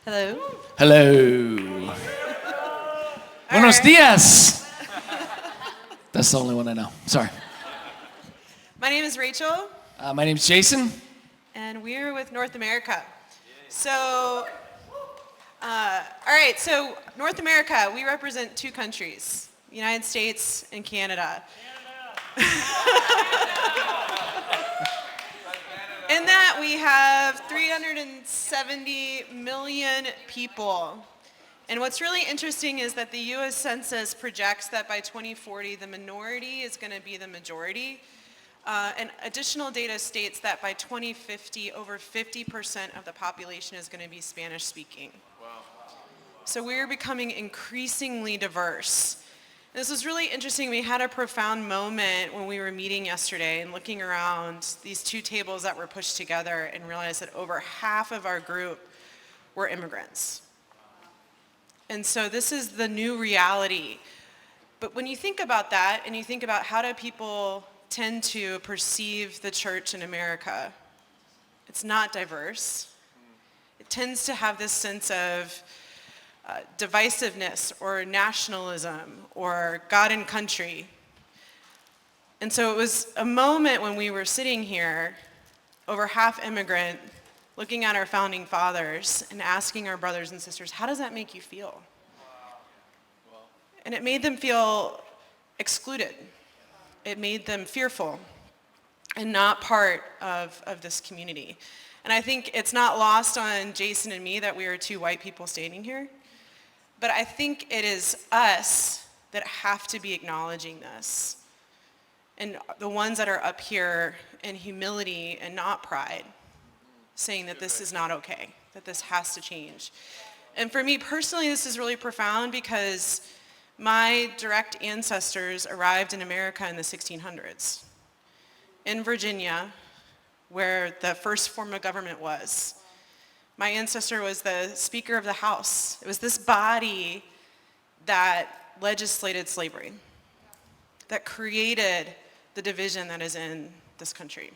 Hello. Hello. Buenos right. dias. That's the only one I know. Sorry. My name is Rachel, My name's Jason. and we're with North America. So, all right, so North America, we represent two countries, the United States and Canada. In that, we have 370 million people. And what's really interesting is that the U.S. Census projects that by 2040, the minority is going to be the majority. And additional data states that by 2050, over 50% of the population is going to be Spanish speaking. Wow. So we're becoming increasingly diverse. This was really interesting. We had a profound moment when we were meeting yesterday and looking around these two tables that were pushed together and realized that over half of our group were immigrants. And so this is the new reality. But when you think about that and you think about how do people tend to perceive the church in America, it's not diverse. It tends to have this sense of divisiveness or nationalism or God and country. And so it was a moment when we were sitting here, over half immigrant, looking at our founding fathers and asking our brothers and sisters, how does that make you feel? And it made them feel excluded. It made them fearful and not part of this community. And I think it's not lost on Jason and me that we are two white people standing here. But I think it is us that have to be acknowledging this. And the ones that are up here in humility and not pride, saying that this is not okay, that this has to change. And for me personally, this is really profound because my direct ancestors arrived in America in the 1600s, in Virginia, where the first form of government was. My ancestor was the Speaker of the House. It was this body that legislated slavery, that created the division that is in this country.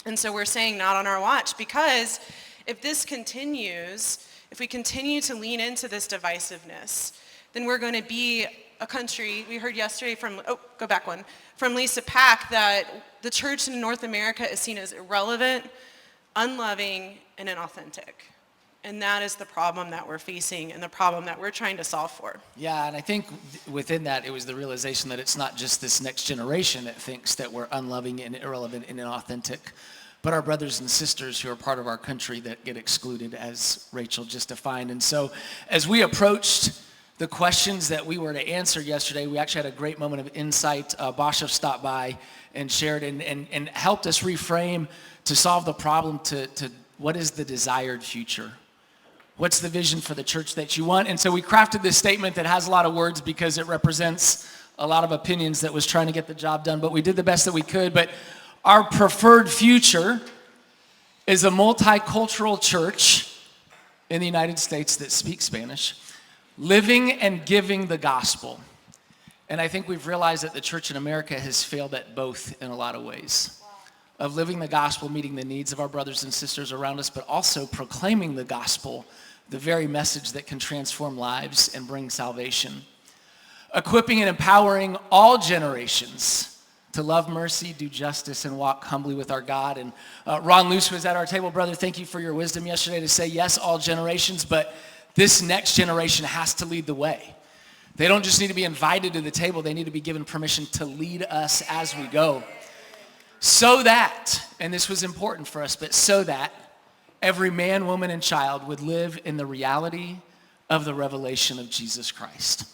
And so we're saying not on our watch, because if this continues, if we continue to lean into this divisiveness, then we're going to be a country. We heard yesterday from Lisa Pack that the church in North America is seen as irrelevant, unloving, and inauthentic. And that is the problem that we're facing and the problem that we're trying to solve for. Yeah, and I think within that, it was the realization that it's not just this next generation that thinks that we're unloving and irrelevant and inauthentic, but our brothers and sisters who are part of our country that get excluded, as Rachel just defined. And so as we approached the questions that we were to answer yesterday, we actually had a great moment of insight. Basha stopped by and shared and helped us reframe to solve the problem to what is the desired future? What's the vision for the church that you want? And so we crafted this statement that has a lot of words because it represents a lot of opinions that was trying to get the job done, but we did the best that we could. But our preferred future is a multicultural church in the United States that speaks Spanish, living and giving the gospel. And I think we've realized that the church in America has failed at both in a lot of ways. Of living the gospel, meeting the needs of our brothers and sisters around us, but also proclaiming the gospel, the very message that can transform lives and bring salvation. Equipping and empowering all generations to love mercy, do justice, and walk humbly with our God. And Ron Luce was at our table. Brother, thank you for your wisdom yesterday to say, yes, all generations, but this next generation has to lead the way. They don't just need to be invited to the table, they need to be given permission to lead us as we go. So that, and this was important for us, but so that every man, woman, and child would live in the reality of the revelation of Jesus Christ.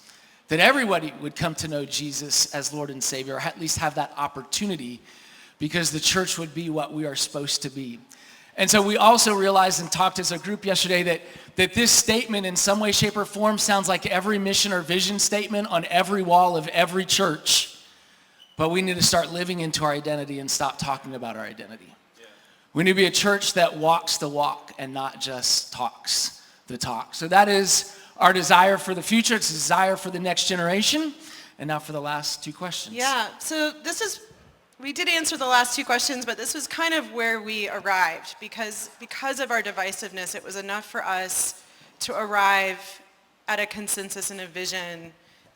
That everybody would come to know Jesus as Lord and Savior, or at least have that opportunity, because the church would be what we are supposed to be. And so we also realized and talked as a group yesterday that this statement in some way, shape, or form sounds like every mission or vision statement on every wall of every church. But we need to start living into our identity and stop talking about our identity. Yeah. We need to be a church that walks the walk and not just talks the talk. So that is our desire for the future. It's a desire for the next generation. And now for the last two questions. Yeah, so this is we did answer the last two questions, but this was kind of where we arrived because of our divisiveness, it was enough for us to arrive at a consensus and a vision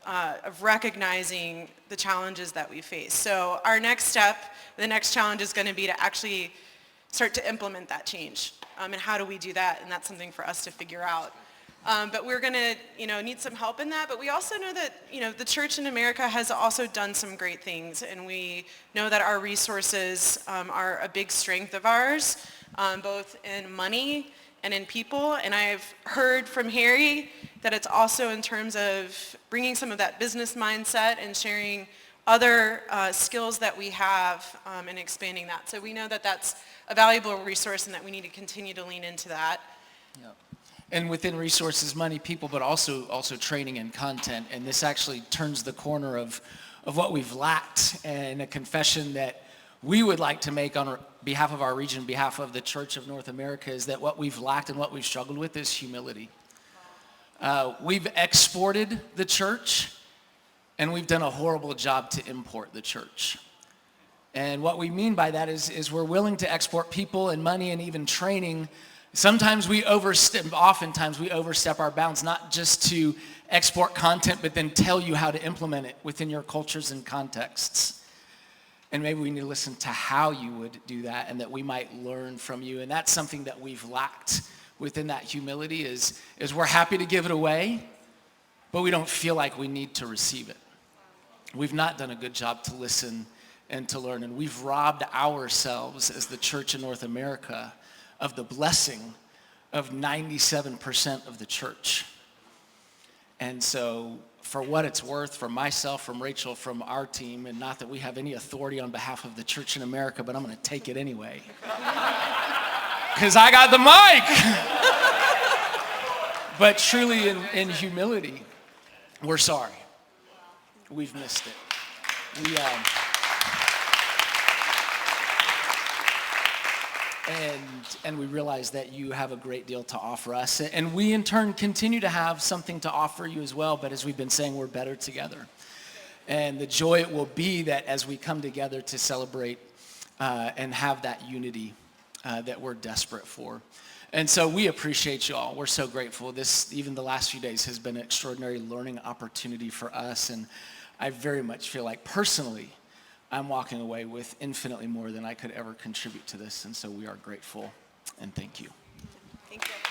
of recognizing the challenges that we face. So our next step, the next challenge is going to be to actually start to implement that change. And how do we do that? And that's something for us to figure out. But we're going to, need some help in that. But we also know that, the church in America has also done some great things. And we know that our resources are a big strength of ours, both in money and in people. And I've heard from Harry that it's also in terms of bringing some of that business mindset and sharing other skills that we have and expanding that. So we know that that's a valuable resource and that we need to continue to lean into that. Yeah. And within resources, money, people, but also training and content. And this actually turns the corner of what we've lacked, and a confession that we would like to make on behalf of our region, behalf of the Church of North America, is that what we've lacked and what we've struggled with is humility. We've exported the church, and we've done a horrible job to import the church. And what we mean by that is we're willing to export people and money and even training. Oftentimes we overstep our bounds, not just to export content, but then tell you how to implement it within your cultures and contexts. And maybe we need to listen to how you would do that, and that we might learn from you. And that's something that we've lacked within that humility is we're happy to give it away, but we don't feel like we need to receive it. We've not done a good job to listen and to learn, and we've robbed ourselves as the church in North America of the blessing of 97% of the church. And so for what it's worth, from myself, from Rachel, from our team, and not that we have any authority on behalf of the church in America, but I'm going to take it anyway. Because I got the mic. But truly in humility, we're sorry. We've missed it. And we realize that you have a great deal to offer us. And we, in turn, continue to have something to offer you as well. But as we've been saying, we're better together. And the joy it will be that as we come together to celebrate and have that unity that we're desperate for. And so we appreciate you all. We're so grateful. Even the last few days, has been an extraordinary learning opportunity for us. And I very much feel like, personally, I'm walking away with infinitely more than I could ever contribute to this, and so we are grateful, and thank you. Thank you.